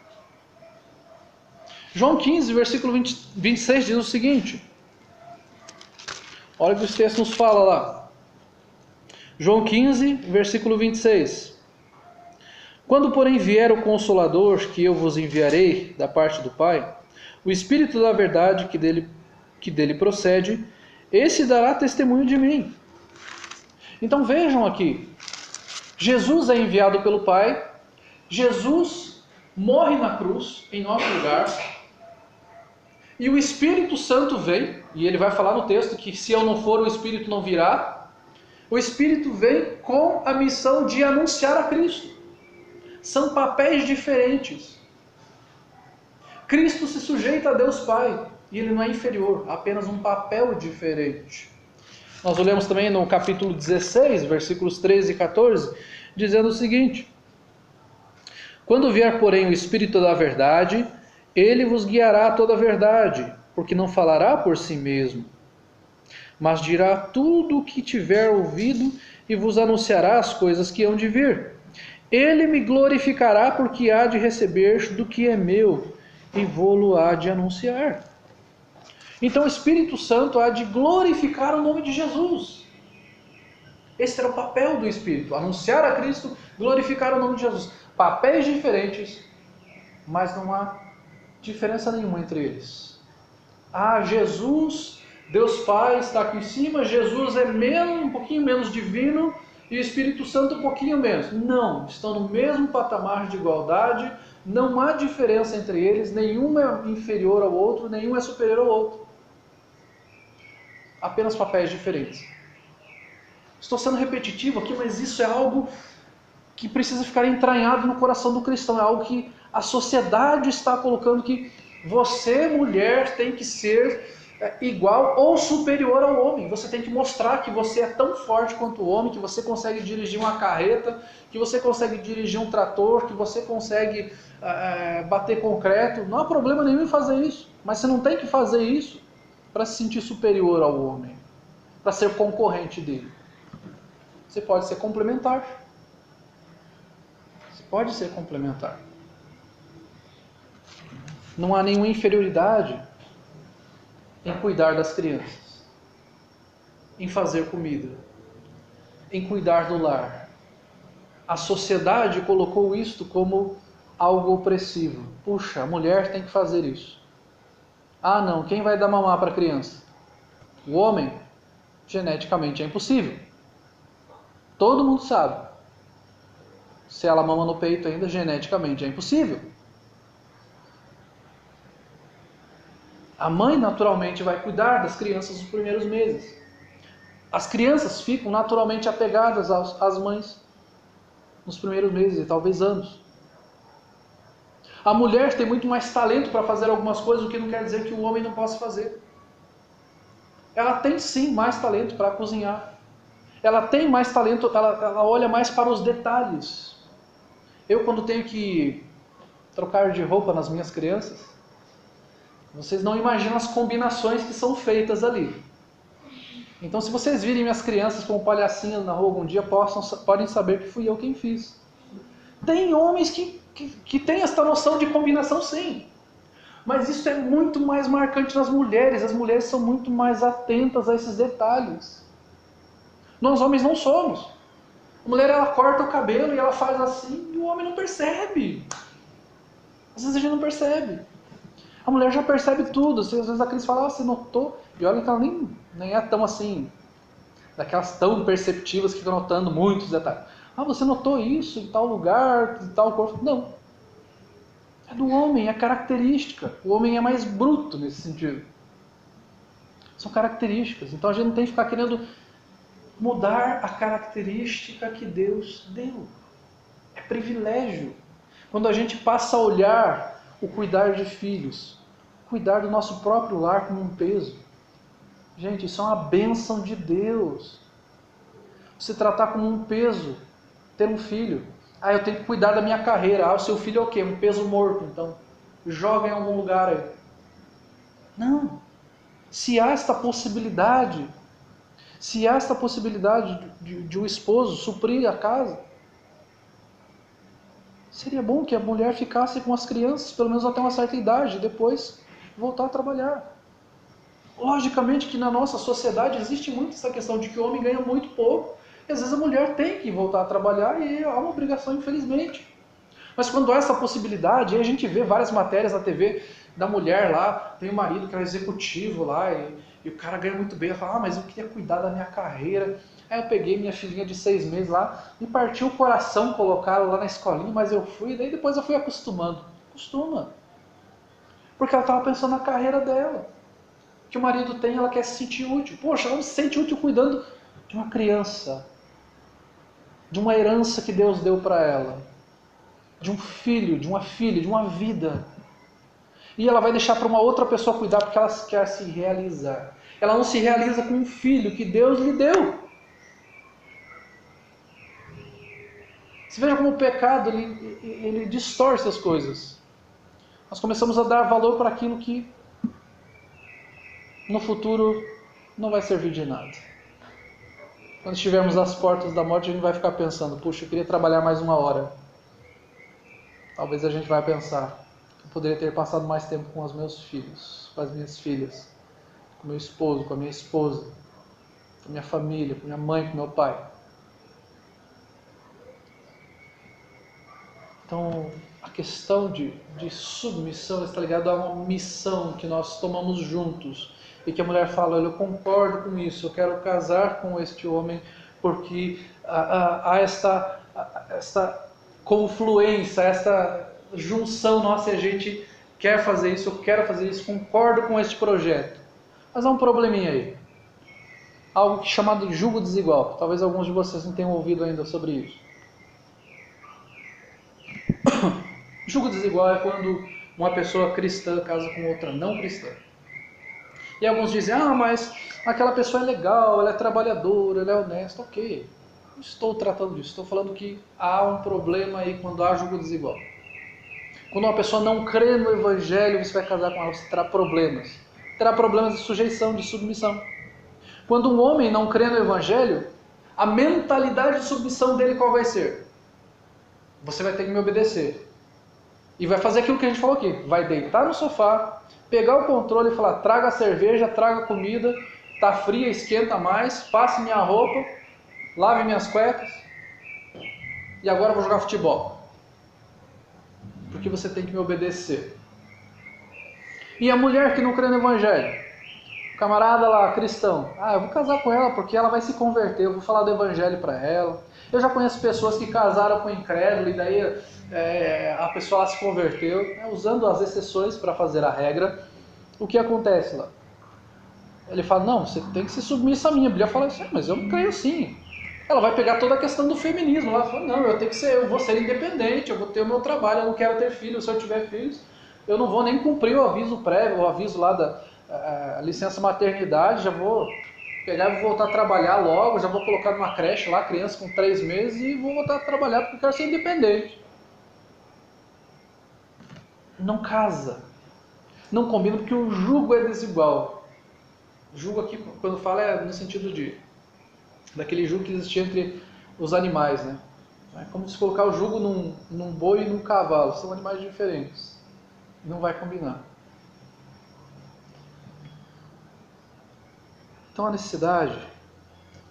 João 15, versículo 26 diz o seguinte. Olha o que o texto nos fala lá. João 15, versículo 26. Quando, porém, vier o Consolador, que eu vos enviarei da parte do Pai, o Espírito da verdade que dele procede, esse dará testemunho de mim. Então vejam aqui, Jesus é enviado pelo Pai, Jesus morre na cruz, em nosso lugar, e o Espírito Santo vem, e ele vai falar no texto que se eu não for, o Espírito não virá. O Espírito vem com a missão de anunciar a Cristo. São papéis diferentes. Cristo se sujeita a Deus Pai, e ele não é inferior, apenas um papel diferente. Nós olhamos também no capítulo 16, versículos 13 e 14, dizendo o seguinte: quando vier, porém, o Espírito da verdade, ele vos guiará a toda a verdade, porque não falará por si mesmo, mas dirá tudo o que tiver ouvido e vos anunciará as coisas que hão de vir. Ele me glorificará, porque há de receber do que é meu, e vou-lo há de anunciar. Então o Espírito Santo há de glorificar o nome de Jesus. Esse era o papel do Espírito, anunciar a Cristo, glorificar o nome de Jesus. Papéis diferentes, mas não há diferença nenhuma entre eles. Jesus, Deus Pai está aqui em cima, Jesus é um pouquinho menos divino, e o Espírito Santo um pouquinho menos. Não, estão no mesmo patamar de igualdade, não há diferença entre eles, nenhum é inferior ao outro, nenhum é superior ao outro. Apenas papéis diferentes. Estou sendo repetitivo aqui, mas isso é algo que precisa ficar entranhado no coração do cristão, é algo que a sociedade está colocando que você, mulher, tem que ser igual ou superior ao homem. Você tem que mostrar que você é tão forte quanto o homem, que você consegue dirigir uma carreta, que você consegue dirigir um trator, que você consegue bater concreto. Não há problema nenhum em fazer isso, mas você não tem que fazer isso para se sentir superior ao homem, para ser concorrente dele. Você pode ser complementar. Você pode ser complementar. Não há nenhuma inferioridade em cuidar das crianças, em fazer comida, em cuidar do lar. A sociedade colocou isto como algo opressivo. Puxa, a mulher tem que fazer isso. Ah não, quem vai dar mamar para a criança? O homem? Geneticamente é impossível. Todo mundo sabe. Se ela mama no peito ainda, geneticamente é impossível. A mãe naturalmente vai cuidar das crianças nos primeiros meses. As crianças ficam naturalmente apegadas às mães nos primeiros meses e talvez anos. A mulher tem muito mais talento para fazer algumas coisas, o que não quer dizer que o homem não possa fazer. Ela tem sim mais talento para cozinhar. Ela tem mais talento, ela olha mais para os detalhes. Eu, quando tenho que trocar de roupa nas minhas crianças, vocês não imaginam as combinações que são feitas ali. Então, se vocês virem minhas crianças como palhacinhas na rua algum dia, podem saber que fui eu quem fiz. Tem homens que têm esta noção de combinação, sim. Mas isso é muito mais marcante nas mulheres. As mulheres são muito mais atentas a esses detalhes. Nós homens não somos. A mulher, ela corta o cabelo e ela faz assim, e o homem não percebe. Às vezes a gente não percebe. A mulher já percebe tudo. Às vezes a Cris fala, você notou? E olha que ela nem é tão assim, daquelas tão perceptivas que ficam notando muitos detalhes. Ah, você notou isso em tal lugar, em tal corpo? Não. É do homem, é característica. O homem é mais bruto nesse sentido. São características. Então a gente não tem que ficar querendo mudar a característica que Deus deu. É privilégio. Quando a gente passa a olhar o cuidar de filhos, cuidar do nosso próprio lar como um peso. Gente, isso é uma bênção de Deus. Se tratar como um peso, ter um filho. Ah, eu tenho que cuidar da minha carreira. Ah, o seu filho é o quê? Um peso morto, então. Joga em algum lugar aí. Não. Se há esta possibilidade, de um esposo suprir a casa, seria bom que a mulher ficasse com as crianças, pelo menos até uma certa idade, e depois voltar a trabalhar. Logicamente que na nossa sociedade existe muito essa questão de que o homem ganha muito pouco, e às vezes a mulher tem que voltar a trabalhar e há uma obrigação, infelizmente. Mas quando há essa possibilidade, aí a gente vê várias matérias na TV da mulher lá, tem o marido que é executivo lá, e o cara ganha muito bem. Ela fala, mas eu queria cuidar da minha carreira. Aí eu peguei minha filhinha de 6 meses lá, me partiu o coração colocar ela lá na escolinha, mas eu fui, e daí depois eu fui acostumando. Acostuma. Porque ela estava pensando na carreira dela. Que o marido tem, ela quer se sentir útil. Poxa, ela se sente útil cuidando de uma criança, de uma herança que Deus deu para ela, de um filho, de uma filha, de uma vida. E ela vai deixar para uma outra pessoa cuidar porque ela quer se realizar. Ela não se realiza com um filho que Deus lhe deu. Você veja como o pecado ele distorce as coisas. Nós começamos a dar valor para aquilo que no futuro não vai servir de nada. Quando estivermos às portas da morte, a gente vai ficar pensando, puxa, eu queria trabalhar mais 1 hora. Talvez a gente vai pensar, eu poderia ter passado mais tempo com os meus filhos, com as minhas filhas, com meu esposo, com a minha esposa, com a minha família, com minha mãe, com meu pai. Então, a questão de submissão está ligada a uma missão que nós tomamos juntos. E que a mulher fala, olha, eu concordo com isso, eu quero casar com este homem porque há esta confluência, esta junção nossa, e a gente quer fazer isso, eu quero fazer isso, concordo com este projeto. Mas há um probleminha aí. Algo chamado julgo desigual. Talvez alguns de vocês não tenham ouvido ainda sobre isso. Julgo desigual é quando uma pessoa cristã casa com outra não cristã. E alguns dizem, mas aquela pessoa é legal, ela é trabalhadora, ela é honesta. Ok, não estou tratando disso. Estou falando que há um problema aí quando há julgo desigual. Quando uma pessoa não crê no Evangelho, você vai casar com ela, você terá problemas. Terá problemas de sujeição, de submissão. Quando um homem não crê no Evangelho, a mentalidade de submissão dele qual vai ser? Você vai ter que me obedecer. E vai fazer aquilo que a gente falou aqui. Vai deitar no sofá, pegar o controle e falar, traga cerveja, traga comida, tá fria, esquenta mais, passe minha roupa, lave minhas cuecas, e agora eu vou jogar futebol. Porque você tem que me obedecer. E a mulher que não crê no Evangelho? O camarada lá, cristão, eu vou casar com ela porque ela vai se converter, eu vou falar do Evangelho para ela. Eu já conheço pessoas que casaram com incrédulo e daí a pessoa lá se converteu, usando as exceções para fazer a regra. O que acontece lá? Ele fala, não, você tem que se submissa a mim. A Bíblia fala assim, mas eu não creio assim. Ela vai pegar toda a questão do feminismo. Ela fala, não, eu vou ser independente, eu vou ter o meu trabalho, eu não quero ter filhos, se eu tiver filhos, eu não vou nem cumprir o aviso prévio, o aviso lá da licença maternidade, já vou pegar e vou voltar a trabalhar logo, já vou colocar numa creche lá, criança com 3 meses, e vou voltar a trabalhar porque eu quero ser independente. Não casa. Não combina porque o jugo é desigual. Jugo aqui, quando fala, é no sentido daquele jugo que existia entre os animais, né? É como se colocar o jugo num boi e num cavalo. São animais diferentes. Não vai combinar. Então a necessidade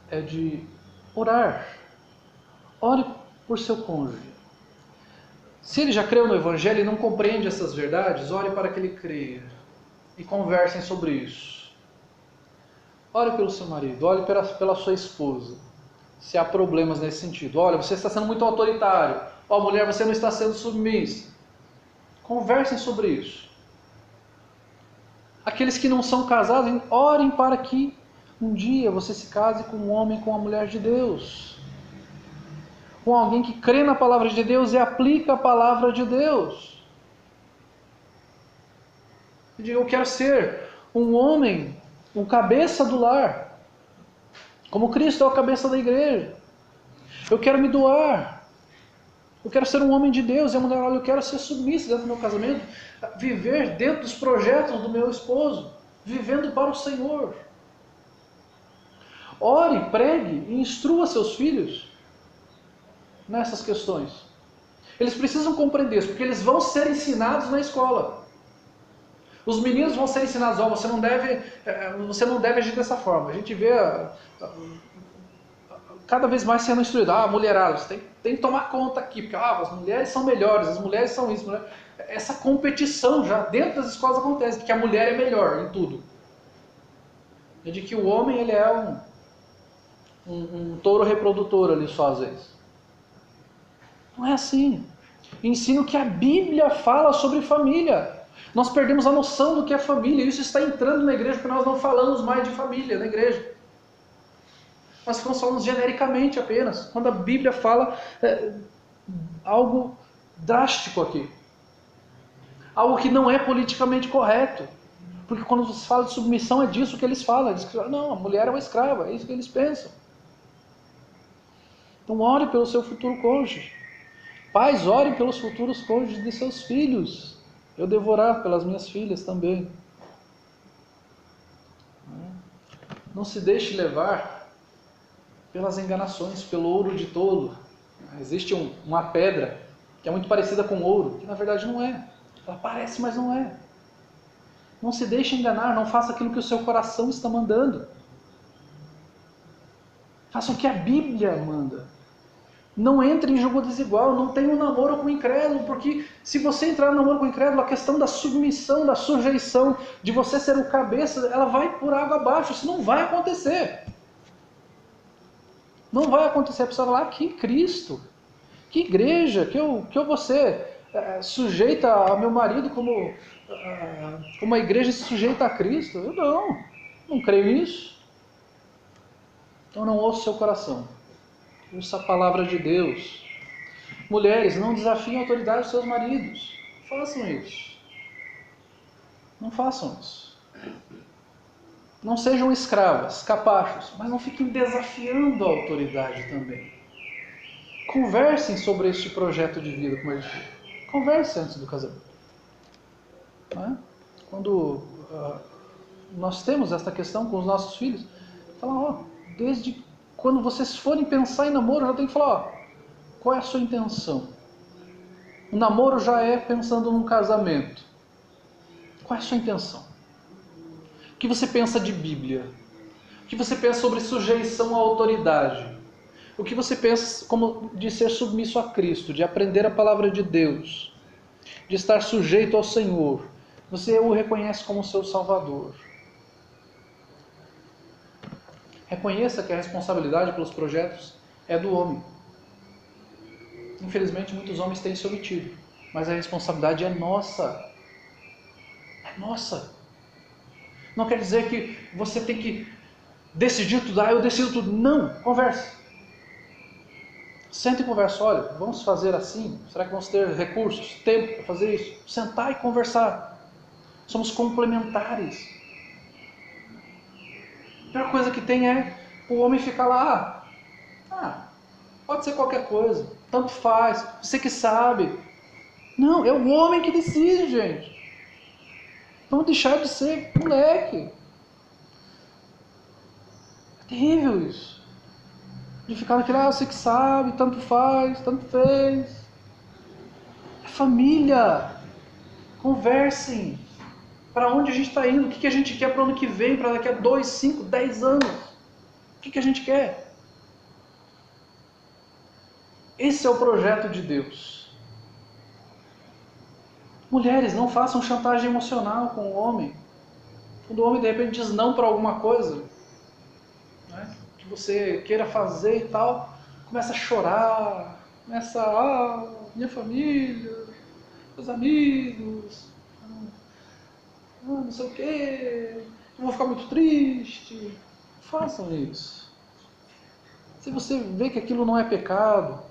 é de orar. Ore por seu cônjuge. Se ele já creu no Evangelho e não compreende essas verdades, ore para que ele creia. E conversem sobre isso. Ore pelo seu marido, ore pela sua esposa. Se há problemas nesse sentido. Olha, você está sendo muito autoritário. Mulher, você não está sendo submissa. Conversem sobre isso. Aqueles que não são casados, orem para que um dia você se case com um homem, com uma mulher de Deus. Com alguém que crê na palavra de Deus e aplica a palavra de Deus. E diga, eu quero ser um homem, um cabeça do lar. Como Cristo é o cabeça da igreja. Eu quero me doar. Eu quero ser um homem de Deus. E a mulher, olha, eu quero ser submissa dentro do meu casamento. Viver dentro dos projetos do meu esposo. Vivendo para o Senhor. Ore, pregue e instrua seus filhos nessas questões. Eles precisam compreender isso, porque eles vão ser ensinados na escola. Os meninos vão ser ensinados, você não deve agir dessa forma. A gente vê cada vez mais sendo instruído, mulherada, você tem que tomar conta aqui, porque as mulheres são melhores, as mulheres são isso. Essa competição já dentro das escolas acontece, que a mulher é melhor em tudo. E de que o homem ele é um touro reprodutor ali só às vezes. Não é assim. Ensino que a Bíblia fala sobre família. Nós perdemos a noção do que é família. Isso está entrando na igreja porque nós não falamos mais de família na igreja. Nós ficamos falando genericamente apenas. Quando a Bíblia fala algo drástico aqui. Algo que não é politicamente correto. Porque quando se fala de submissão é disso que eles falam. Eles falam, não, a mulher é uma escrava. É isso que eles pensam. Então ore pelo seu futuro cônjuge. Pais, orem pelos futuros cônjuges de seus filhos. Eu devo orar pelas minhas filhas também. Não se deixe levar pelas enganações, pelo ouro de tolo. Existe uma pedra que é muito parecida com ouro, que na verdade não é. Ela parece, mas não é. Não se deixe enganar, não faça aquilo que o seu coração está mandando. Faça o que a Bíblia manda. Não entre em jogo desigual, não tenha um namoro com o incrédulo, porque se você entrar no namoro com o incrédulo, a questão da submissão, da sujeição, de você ser o cabeça, ela vai por água abaixo, isso não vai acontecer. Não vai acontecer. A pessoa vai lá, que Cristo? Que igreja? Que eu vou ser sujeita ao meu marido como a igreja se sujeita a Cristo? Eu não creio nisso. Então não ouça o seu coração. Ouça a palavra de Deus. Mulheres, não desafiem a autoridade dos seus maridos. Façam isso. Não façam isso. Não sejam escravas, capachos, mas não fiquem desafiando a autoridade também. Conversem sobre este projeto de vida, como eu disse. Converse antes do casamento. Não é? Quando nós temos esta questão com os nossos filhos, fala, desde quando vocês forem pensar em namoro, já tem que falar, qual é a sua intenção? O namoro já é pensando num casamento. Qual é a sua intenção? O que você pensa de Bíblia? O que você pensa sobre sujeição à autoridade? O que você pensa de ser submisso a Cristo, de aprender a palavra de Deus, de estar sujeito ao Senhor? Você o reconhece como seu Salvador. Reconheça que a responsabilidade pelos projetos é do homem. Infelizmente, muitos homens têm se omitido, mas a responsabilidade é nossa. É nossa. Não quer dizer que você tem que decidir tudo. Eu decido tudo. Não, converse. Senta e conversa. Olha, vamos fazer assim? Será que vamos ter recursos, tempo para fazer isso? Sentar e conversar. Somos complementares. A pior coisa que tem é o homem ficar lá. Pode ser qualquer coisa. Tanto faz. Você que sabe. Não, é o homem que decide, gente. Vamos deixar de ser moleque. É terrível isso. De ficar naquele, você que sabe, tanto faz, tanto fez. É família. Conversem. Para onde a gente está indo? O que a gente quer para o ano que vem? Para daqui a 2, 5, 10 anos? O que a gente quer? Esse é o projeto de Deus. Mulheres, não façam chantagem emocional com o homem. Quando o homem de repente diz não para alguma coisa, né, que você queira fazer e tal, começa a chorar, começa, minha família, meus amigos, não sei o que, eu vou ficar muito triste. Façam isso. Se você vê que aquilo não é pecado,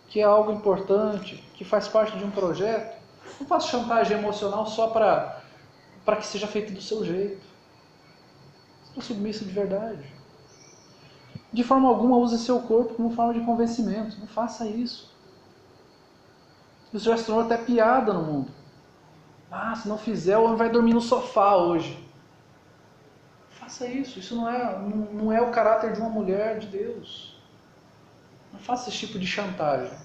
que é algo importante, que faz parte de um projeto, não faça chantagem emocional só para que seja feito do seu jeito. Seja submisso de verdade. De forma alguma use seu corpo como forma de convencimento. Não faça isso. Isso já se tornou até piada no mundo. Se não fizer, o homem vai dormir no sofá hoje. Faça isso. Isso não é o caráter de uma mulher de Deus. Não faça esse tipo de chantagem.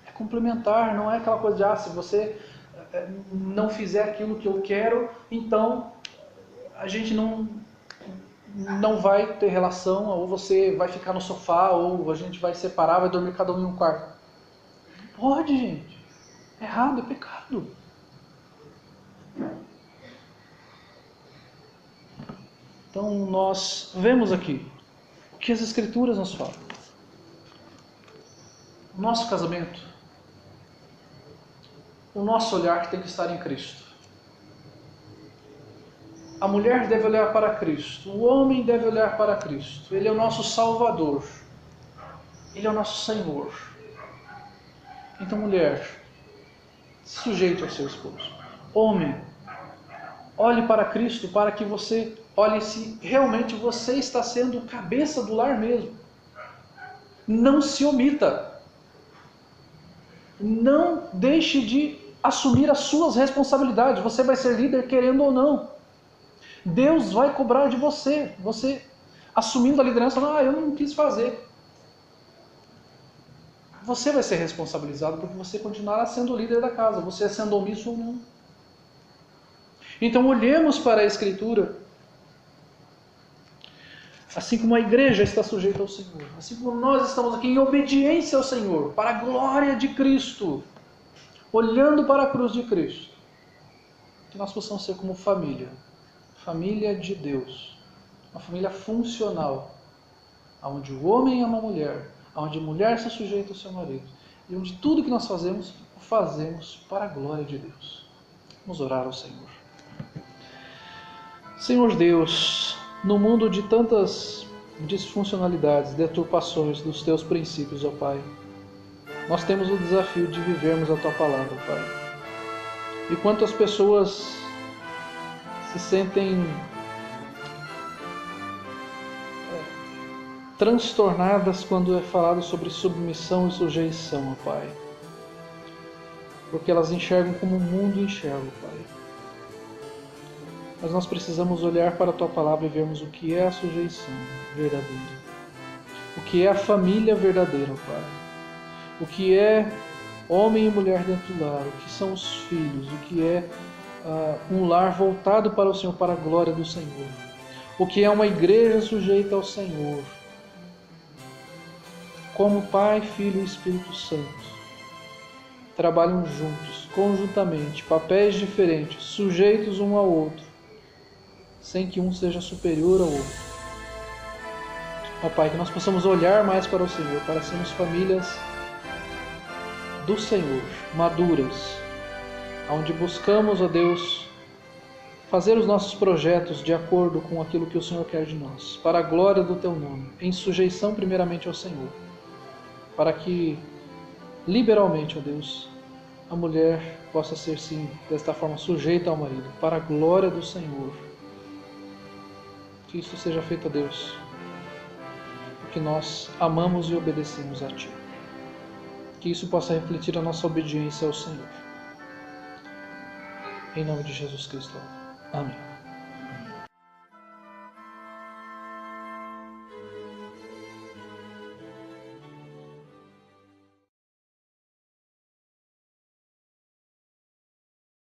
É complementar, não é aquela coisa de, se você não fizer aquilo que eu quero, então a gente não vai ter relação, ou você vai ficar no sofá, ou a gente vai separar, vai dormir cada um em um quarto. Não pode, gente. É errado, é pecado. Então nós vemos aqui o que as Escrituras nos falam. O nosso casamento, o nosso olhar tem que estar em Cristo. A mulher deve olhar para Cristo, o homem deve olhar para Cristo. Ele é o nosso Salvador. Ele é o nosso Senhor. Então, mulher, se sujeite ao seu esposo. Homem, olhe para Cristo para que você olhe se realmente você está sendo o cabeça do lar mesmo. Não se omita. Não deixe de assumir as suas responsabilidades. Você vai ser líder querendo ou não. Deus vai cobrar de você. Você assumindo a liderança, eu não quis fazer. Você vai ser responsabilizado porque você continuará sendo o líder da casa, você sendo omisso ou não. Então olhemos para a Escritura, assim como a igreja está sujeita ao Senhor, assim como nós estamos aqui em obediência ao Senhor, para a glória de Cristo, olhando para a cruz de Cristo, que nós possamos ser como família de Deus, uma família funcional, onde o homem ama a mulher, onde a mulher se sujeita ao seu marido, e onde tudo que nós fazemos, o fazemos para a glória de Deus. Vamos orar ao Senhor. Senhor Deus, no mundo de tantas disfuncionalidades, deturpações dos Teus princípios, ó Pai, nós temos o desafio de vivermos a Tua palavra, Pai. E quantas pessoas se sentem transtornadas quando é falado sobre submissão e sujeição, ó Pai. Porque elas enxergam como o mundo enxerga, Pai. Mas nós precisamos olhar para a Tua palavra e vermos o que é a sujeição verdadeira. O que é a família verdadeira, Pai. O que é homem e mulher dentro do lar. O que são os filhos. O que é um lar voltado para o Senhor, para a glória do Senhor. O que é uma igreja sujeita ao Senhor. Como Pai, Filho e Espírito Santo trabalham juntos, conjuntamente, papéis diferentes, sujeitos um ao outro, sem que um seja superior ao outro. Ó Pai, que nós possamos olhar mais para o Senhor, para sermos famílias do Senhor, maduras, onde buscamos, ó Deus, fazer os nossos projetos de acordo com aquilo que o Senhor quer de nós, para a glória do Teu nome, em sujeição primeiramente ao Senhor, para que liberalmente, ó Deus, a mulher possa ser sim, desta forma, sujeita ao marido, para a glória do Senhor. Que isso seja feito, ó Deus, porque nós amamos e obedecemos a Ti. Que isso possa refletir a nossa obediência ao Senhor. Em nome de Jesus Cristo. Amém.